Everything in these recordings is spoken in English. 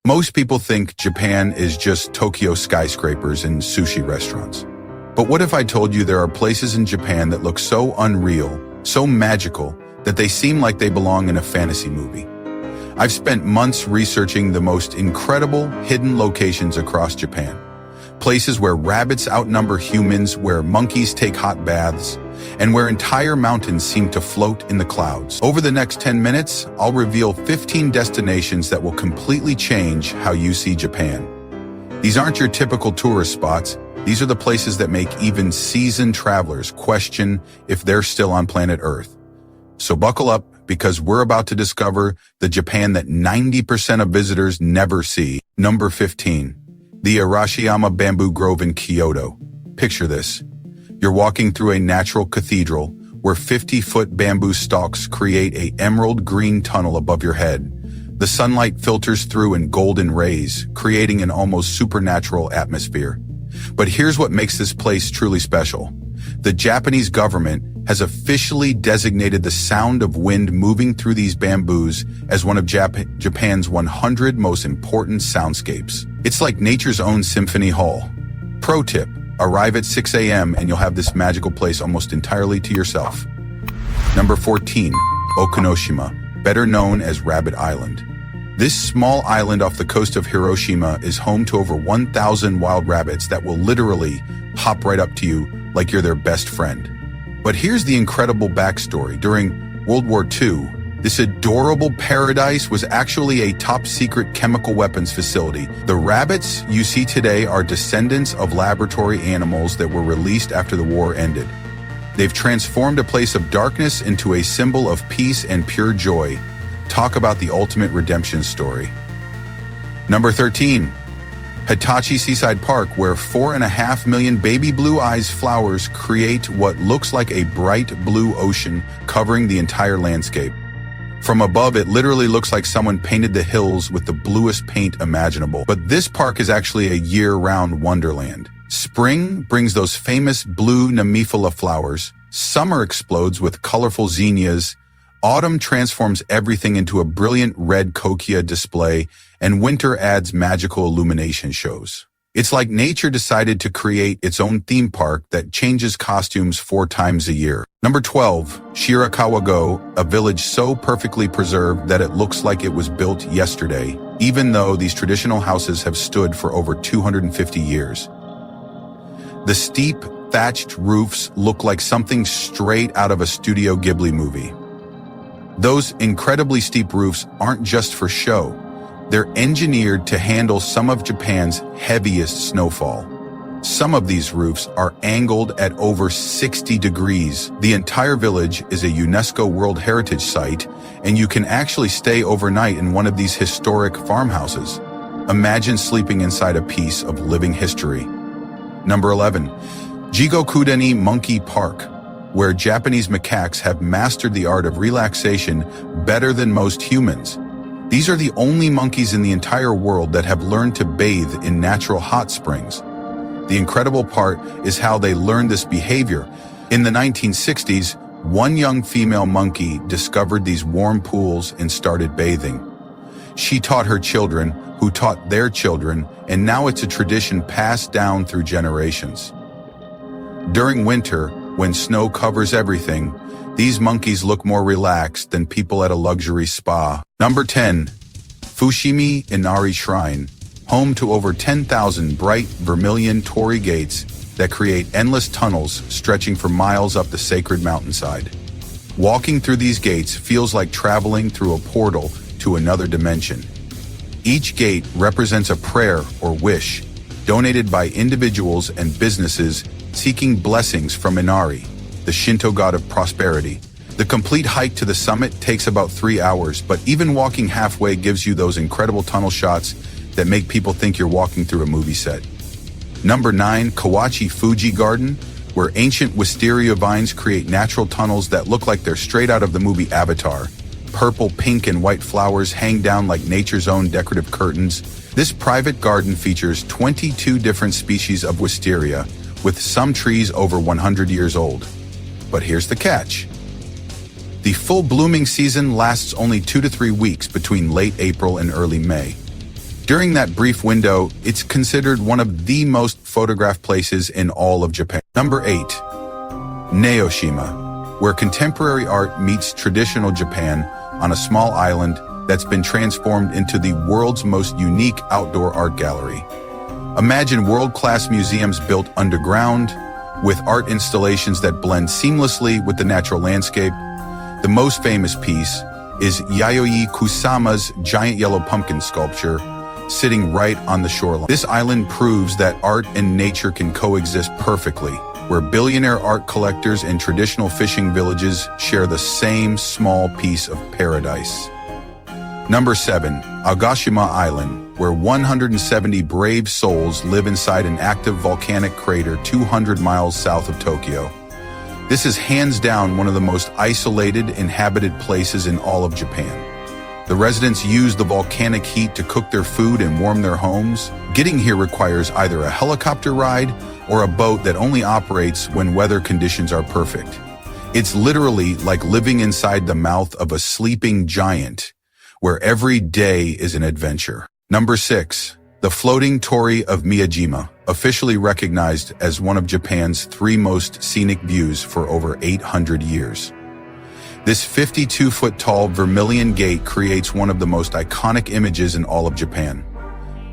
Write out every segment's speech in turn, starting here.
Most people think Japan is just Tokyo skyscrapers and sushi restaurants. But what if I told you there are places in Japan that look so unreal, so magical, that they seem like they belong in a fantasy movie? I've spent months researching the most incredible hidden locations across Japan. Places where rabbits outnumber humans, where monkeys take hot baths, and where entire mountains seem to float in the clouds. Over the next 10 minutes, I'll reveal 15 destinations that will completely change how you see Japan. These aren't your typical tourist spots. These are the places that make even seasoned travelers question if they're still on planet Earth. So buckle up, because we're about to discover the Japan that 90% of visitors never see. Number 15. The Arashiyama Bamboo Grove in Kyoto. Picture this. You're walking through a natural cathedral where 50-foot bamboo stalks create an emerald green tunnel above your head. The sunlight filters through in golden rays, creating an almost supernatural atmosphere. But here's what makes this place truly special. The Japanese government has officially designated the sound of wind moving through these bamboos as one of Japan's 100 most important soundscapes. It's like nature's own symphony hall. Pro tip, arrive at 6 a.m. and you'll have this magical place almost entirely to yourself. Number 14, Okunoshima, better known as Rabbit Island. This small island off the coast of Hiroshima is home to over 1,000 wild rabbits that will literally hop right up to you like you're their best friend. But here's the incredible backstory. During World War II, this adorable paradise was actually a top-secret chemical weapons facility. The rabbits you see today are descendants of laboratory animals that were released after the war ended. They've transformed a place of darkness into a symbol of peace and pure joy. Talk about the ultimate redemption story. Number 13. Hitachi Seaside Park, where 4.5 million baby blue eyes flowers create what looks like a bright blue ocean covering the entire landscape. From above, it literally looks like someone painted the hills with the bluest paint imaginable. But this park is actually a year-round wonderland. Spring brings those famous blue Nemophila flowers. Summer explodes with colorful zinnias. Autumn transforms everything into a brilliant red kokia display, and winter adds magical illumination shows. It's like nature decided to create its own theme park that changes costumes 4 times a year. Number 12, Shirakawa-go, a village so perfectly preserved that it looks like it was built yesterday, even though these traditional houses have stood for over 250 years. The steep, thatched roofs look like something straight out of a Studio Ghibli movie. Those incredibly steep roofs aren't just for show. They're engineered to handle some of Japan's heaviest snowfall. Some of these roofs are angled at over 60 degrees. The entire village is a UNESCO World Heritage Site, and you can actually stay overnight in one of these historic farmhouses. Imagine sleeping inside a piece of living history. Number 11, Jigokudani Monkey Park, where Japanese macaques have mastered the art of relaxation better than most humans. These are the only monkeys in the entire world that have learned to bathe in natural hot springs. The incredible part is how they learned this behavior. In the 1960s, one young female monkey discovered these warm pools and started bathing. She taught her children, who taught their children, and now it's a tradition passed down through generations. During winter, when snow covers everything, these monkeys look more relaxed than people at a luxury spa. Number 10, Fushimi Inari Shrine, home to over 10,000 bright vermilion Torii gates that create endless tunnels stretching for miles up the sacred mountainside. Walking through these gates feels like traveling through a portal to another dimension. Each gate represents a prayer or wish, donated by individuals and businesses seeking blessings from Inari, the Shinto god of prosperity. The complete hike to the summit takes about 3 hours, but even walking halfway gives you those incredible tunnel shots that make people think you're walking through a movie set. Number 9, Kawachi Fuji Garden, where ancient wisteria vines create natural tunnels that look like they're straight out of the movie Avatar. Purple, pink, and white flowers hang down like nature's own decorative curtains. This private garden features 22 different species of wisteria, with some trees over 100 years old. But here's the catch. The full blooming season lasts only 2 to 3 weeks between late April and early May. During that brief window, it's considered one of the most photographed places in all of Japan. Number 8. Naoshima, where contemporary art meets traditional Japan on a small island that's been transformed into the world's most unique outdoor art gallery. Imagine world-class museums built underground, with art installations that blend seamlessly with the natural landscape. The most famous piece is Yayoi Kusama's giant yellow pumpkin sculpture, sitting right on the shoreline. This island proves that art and nature can coexist perfectly, where billionaire art collectors and traditional fishing villages share the same small piece of paradise. Number 7. Aogashima Island, where 170 brave souls live inside an active volcanic crater 200 miles south of Tokyo. This is hands down one of the most isolated, inhabited places in all of Japan. The residents use the volcanic heat to cook their food and warm their homes. Getting here requires either a helicopter ride or a boat that only operates when weather conditions are perfect. It's literally like living inside the mouth of a sleeping giant, where every day is an adventure. Number 6. The floating Torii of Miyajima, officially recognized as one of Japan's 3 most scenic views for over 800 years. This 52-foot-tall vermilion gate creates one of the most iconic images in all of Japan.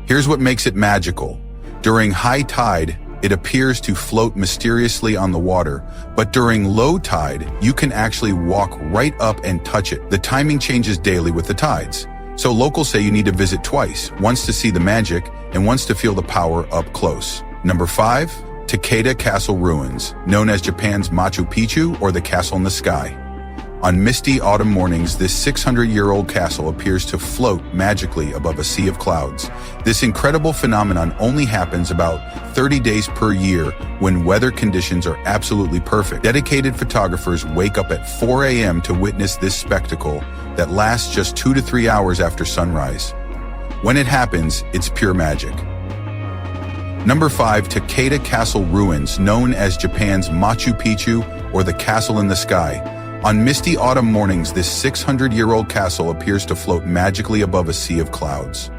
Here's what makes it magical. During high tide, it appears to float mysteriously on the water, but during low tide, you can actually walk right up and touch it. The timing changes daily with the tides, so locals say you need to visit twice, once to see the magic and once to feel the power up close. Number 5. Takeda Castle Ruins, known as Japan's Machu Picchu or the Castle in the Sky. On misty autumn mornings, this 600-year-old castle appears to float magically above a sea of clouds. This incredible phenomenon only happens about 30 days per year when weather conditions are absolutely perfect. Dedicated photographers wake up at 4 a.m. to witness this spectacle that lasts just 2 to 3 hours after sunrise. When it happens, it's pure magic. Number 5. Takeda Castle Ruins, known as Japan's Machu Picchu or the Castle in the Sky. On misty autumn mornings, this 600-year-old castle appears to float magically above a sea of clouds.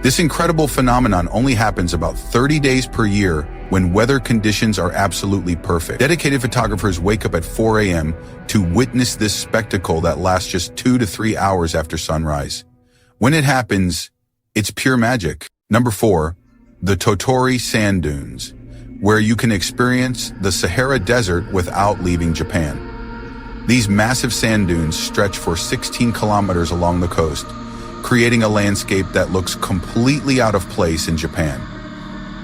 This incredible phenomenon only happens about 30 days per year when weather conditions are absolutely perfect. Dedicated photographers wake up at 4 a.m. to witness this spectacle that lasts just 2 to 3 hours after sunrise. When it happens, it's pure magic. Number 4. The Tottori Sand Dunes, where you can experience the Sahara Desert without leaving Japan. These massive sand dunes stretch for 16 kilometers along the coast, creating a landscape that looks completely out of place in Japan.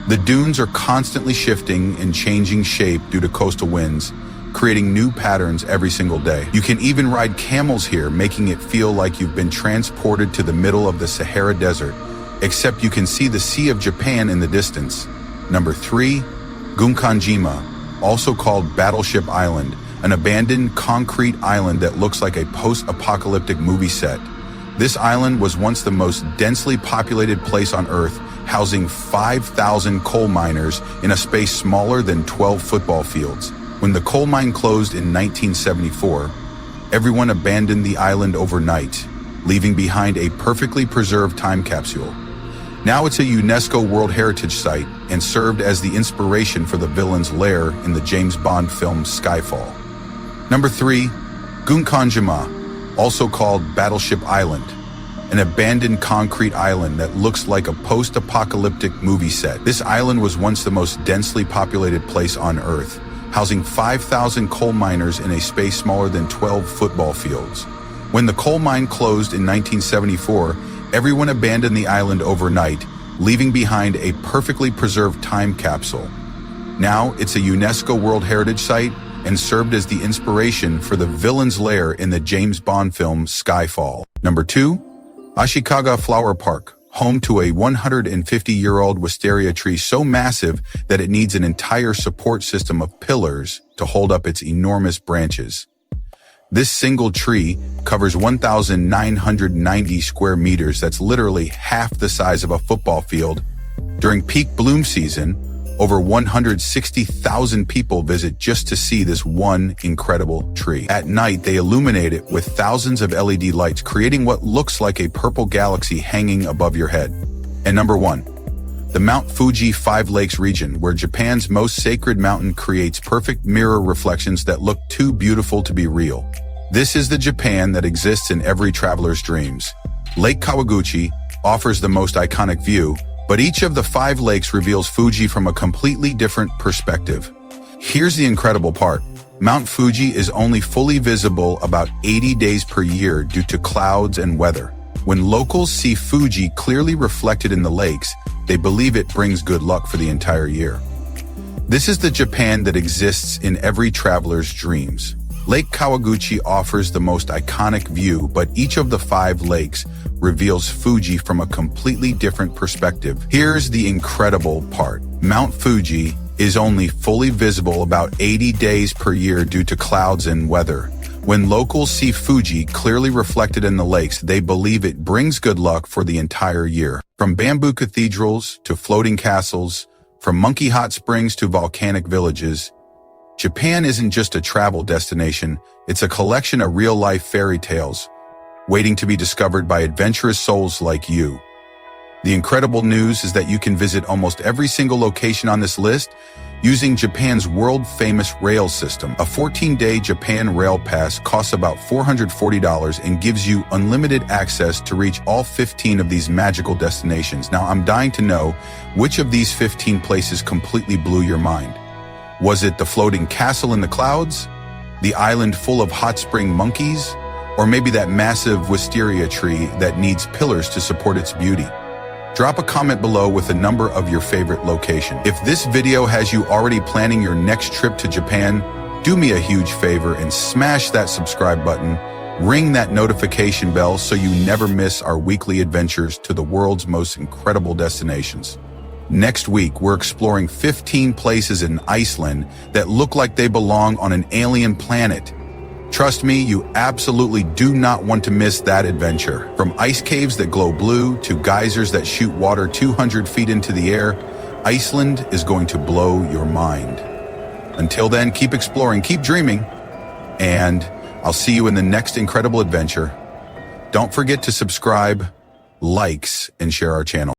The dunes are constantly shifting and changing shape due to coastal winds, creating new patterns every single day. You can even ride camels here, making it feel like you've been transported to the middle of the Sahara Desert, except you can see the Sea of Japan in the distance. Number 3. Gunkanjima, also called Battleship Island, an abandoned concrete island that looks like a post-apocalyptic movie set. This island was once the most densely populated place on Earth, housing 5,000 coal miners in a space smaller than 12 football fields. When the coal mine closed in 1974, everyone abandoned the island overnight, leaving behind a perfectly preserved time capsule. Now it's a UNESCO World Heritage Site and served as the inspiration for the villain's lair in the James Bond film Skyfall. Number 3. Gunkanjima, also called Battleship Island, an abandoned concrete island that looks like a post-apocalyptic movie set. This island was once the most densely populated place on Earth, housing 5,000 coal miners in a space smaller than 12 football fields. When the coal mine closed in 1974, everyone abandoned the island overnight, leaving behind a perfectly preserved time capsule. Now it's a UNESCO World Heritage Site and served as the inspiration for the villain's lair in the James Bond film Skyfall. Number 2. Ashikaga Flower Park, home to a 150-year-old wisteria tree so massive that it needs an entire support system of pillars to hold up its enormous branches. This single tree covers 1,990 square meters. That's literally half the size of a football field. During peak bloom season, Over 160,000 people visit just to see this one incredible tree. At night, they illuminate it with thousands of LED lights, creating what looks like a purple galaxy hanging above your head. And number 1. The Mount Fuji Five Lakes region, where Japan's most sacred mountain creates perfect mirror reflections that look too beautiful to be real. This is the Japan that exists in every traveler's dreams. Lake Kawaguchi offers the most iconic view, but each of the 5 lakes reveals Fuji from a completely different perspective. Here's the incredible part. Mount Fuji is only fully visible about 80 days per year due to clouds and weather. When locals see Fuji clearly reflected in the lakes, they believe it brings good luck for the entire year. This is the Japan that exists in every traveler's dreams. Lake Kawaguchi offers the most iconic view, but each of the 5 lakes reveals Fuji from a completely different perspective. Here's the incredible part. Mount Fuji is only fully visible about 80 days per year due to clouds and weather. When locals see Fuji clearly reflected in the lakes, they believe it brings good luck for the entire year. From bamboo cathedrals to floating castles, from monkey hot springs to volcanic villages, Japan isn't just a travel destination, it's a collection of real-life fairy tales, waiting to be discovered by adventurous souls like you. The incredible news is that you can visit almost every single location on this list using Japan's world-famous rail system. A 14-day Japan Rail Pass costs about $440 and gives you unlimited access to reach all 15 of these magical destinations. Now, I'm dying to know which of these 15 places completely blew your mind. Was it the floating castle in the clouds? The island full of hot spring monkeys? Or maybe that massive wisteria tree that needs pillars to support its beauty? Drop a comment below with a number of your favorite location. If this video has you already planning your next trip to Japan, do me a huge favor and smash that subscribe button, ring that notification bell so you never miss our weekly adventures to the world's most incredible destinations. Next week, we're exploring 15 places in Iceland that look like they belong on an alien planet. Trust me, you absolutely do not want to miss that adventure. From ice caves that glow blue to geysers that shoot water 200 feet into the air, Iceland is going to blow your mind. Until then, keep exploring, keep dreaming, and I'll see you in the next incredible adventure. Don't forget to subscribe, likes, and share our channel.